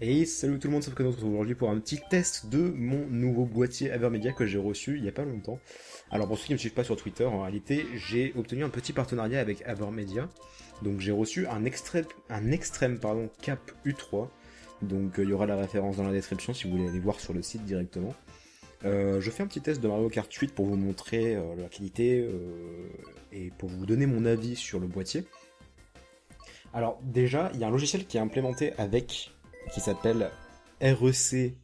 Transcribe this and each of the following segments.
Et salut tout le monde, sauf que nous on se retrouve aujourd'hui pour un petit test de mon nouveau boîtier Avermedia que j'ai reçu il y a pas longtemps. Alors pour ceux qui ne me suivent pas sur Twitter, en réalité j'ai obtenu un petit partenariat avec Avermedia. Donc j'ai reçu un extrême cap U3. Donc il y aura la référence dans la description si vous voulez aller voir sur le site directement. Je fais un petit test de Mario Kart 8 pour vous montrer la qualité et pour vous donner mon avis sur le boîtier. Alors déjà, il y a un logiciel qui est implémenté avec, qui s'appelle REC,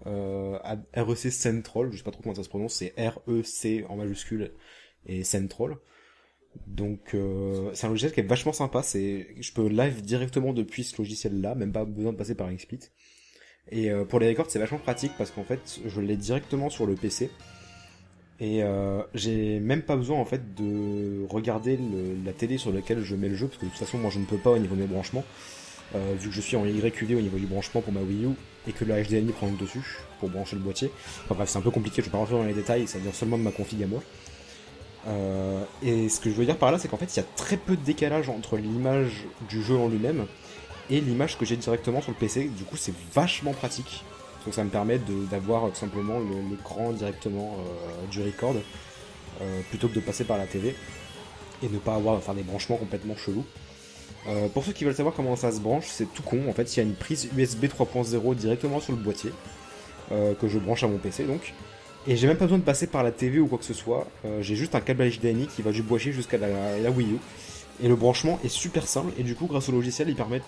REC Central, je sais pas trop comment ça se prononce, c'est REC en majuscule et Central. Donc c'est un logiciel qui est vachement sympa, je peux live directement depuis ce logiciel-là, même pas besoin de passer par XSplit. Et pour les records, c'est vachement pratique parce qu'en fait, je l'ai directement sur le PC. Et j'ai même pas besoin en fait de regarder la télé sur laquelle je mets le jeu, parce que de toute façon moi je ne peux pas au niveau de mes branchements, vu que je suis en YQD au niveau du branchement pour ma Wii U, et que le HDMI prend le dessus pour brancher le boîtier. Enfin bref, c'est un peu compliqué, je vais pas rentrer dans les détails, ça vient seulement de ma config à moi. Et ce que je veux dire par là, c'est qu'en fait il y a très peu de décalage entre l'image du jeu en lui-même et l'image que j'ai directement sur le PC, du coup c'est vachement pratique. Donc ça me permet d'avoir tout simplement l'écran directement du record plutôt que de passer par la TV et ne pas avoir des branchements complètement chelous. Pour ceux qui veulent savoir comment ça se branche, c'est tout con. En fait, il y a une prise USB 3.0 directement sur le boîtier que je branche à mon PC donc. Et j'ai même pas besoin de passer par la TV ou quoi que ce soit. J'ai juste un câble HDMI qui va du boîtier jusqu'à la Wii U. Et le branchement est super simple et du coup grâce au logiciel il permet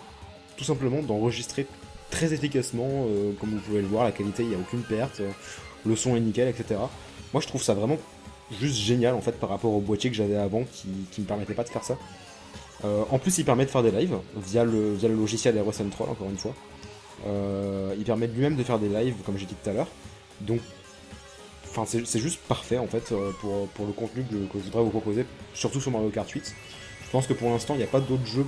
tout simplement d'enregistrer très efficacement, comme vous pouvez le voir, la qualité, il n'y a aucune perte, le son est nickel, etc. Moi je trouve ça vraiment juste génial en fait par rapport au boîtier que j'avais avant qui me permettait pas de faire ça. En plus il permet de faire des lives via le logiciel RE Central encore une fois. Il permet lui-même de faire des lives comme j'ai dit tout à l'heure. Donc c'est juste parfait en fait pour le contenu que je voudrais vous proposer, surtout sur Mario Kart 8. Je pense que pour l'instant il n'y a pas d'autres jeux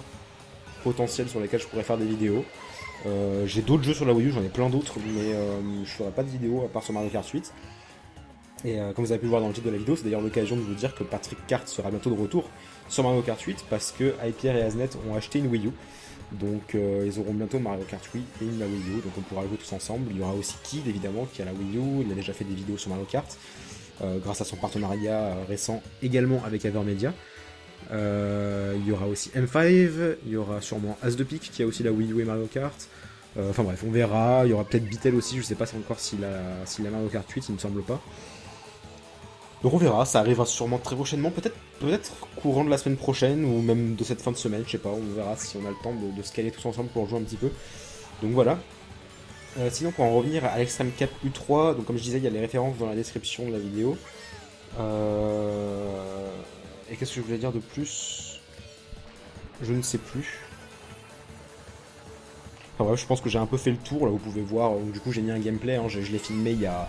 potentiels sur lesquels je pourrais faire des vidéos. J'ai d'autres jeux sur la Wii U, j'en ai plein d'autres, mais je ferai pas de vidéo à part sur Mario Kart 8. Et comme vous avez pu le voir dans le titre de la vidéo, c'est d'ailleurs l'occasion de vous dire que Patrick Kart sera bientôt de retour sur Mario Kart 8 parce que iPierre et Aznet ont acheté une Wii U. Donc ils auront bientôt Mario Kart 8 et une la Wii U, donc on pourra jouer tous ensemble. Il y aura aussi Kid évidemment qui a la Wii U, il a déjà fait des vidéos sur Mario Kart grâce à son partenariat récent également avec Avermedia. Il y aura aussi M5, il y aura sûrement As de Pique qui a aussi la Wii U et Mario Kart. Enfin bref, on verra. Il y aura peut-être Bitel aussi, je sais pas encore s'il a Mario Kart 8, il me semble pas. Donc on verra, ça arrivera sûrement très prochainement, peut-être courant de la semaine prochaine ou même de cette fin de semaine, je sais pas, on verra si on a le temps de se caler tous ensemble pour jouer un petit peu. Donc voilà. Sinon pour en revenir à l'Extreme Cap U3, donc comme je disais, il y a les références dans la description de la vidéo. Et qu'est-ce que je voulais dire de plus? Je ne sais plus. Enfin ouais, je pense que j'ai un peu fait le tour, là vous pouvez voir, donc, du coup j'ai mis un gameplay, hein, je l'ai filmé il y a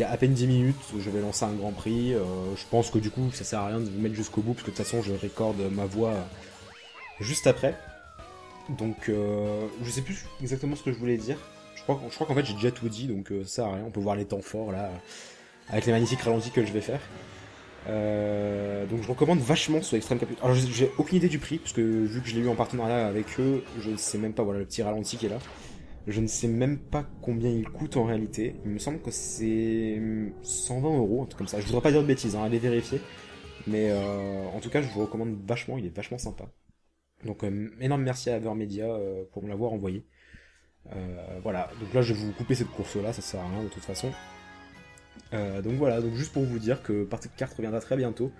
à peine 10 minutes, je vais lancer un grand prix, je pense que du coup ça sert à rien de vous mettre jusqu'au bout, parce que de toute façon je recorde ma voix juste après. Donc je sais plus exactement ce que je voulais dire, je crois qu'en fait j'ai déjà tout dit, donc ça sert à rien, on peut voir les temps forts là, avec les magnifiques ralentis que je vais faire. Donc je recommande vachement ce Extreme Cap. Alors j'ai aucune idée du prix, parce que vu que je l'ai eu en partenariat avec eux, je ne sais même pas, voilà le petit ralenti qui est là. Je ne sais même pas combien il coûte en réalité. Il me semble que c'est 120 euros, un truc comme ça. Je voudrais pas dire de bêtises, hein, allez vérifier. Mais en tout cas, je vous recommande vachement, il est vachement sympa. Donc énorme merci à Avermedia pour me l'avoir envoyé. Voilà, donc là je vais vous couper cette course là, ça sert à rien de toute façon. Donc voilà, donc juste pour vous dire que Patrick Kart reviendra très bientôt.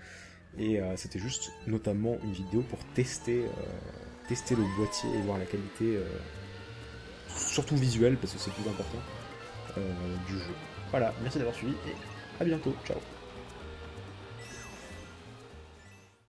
Et c'était juste notamment une vidéo pour tester le boîtier et voir la qualité, surtout visuelle, parce que c'est le plus important, du jeu. Voilà, merci d'avoir suivi et à bientôt, ciao.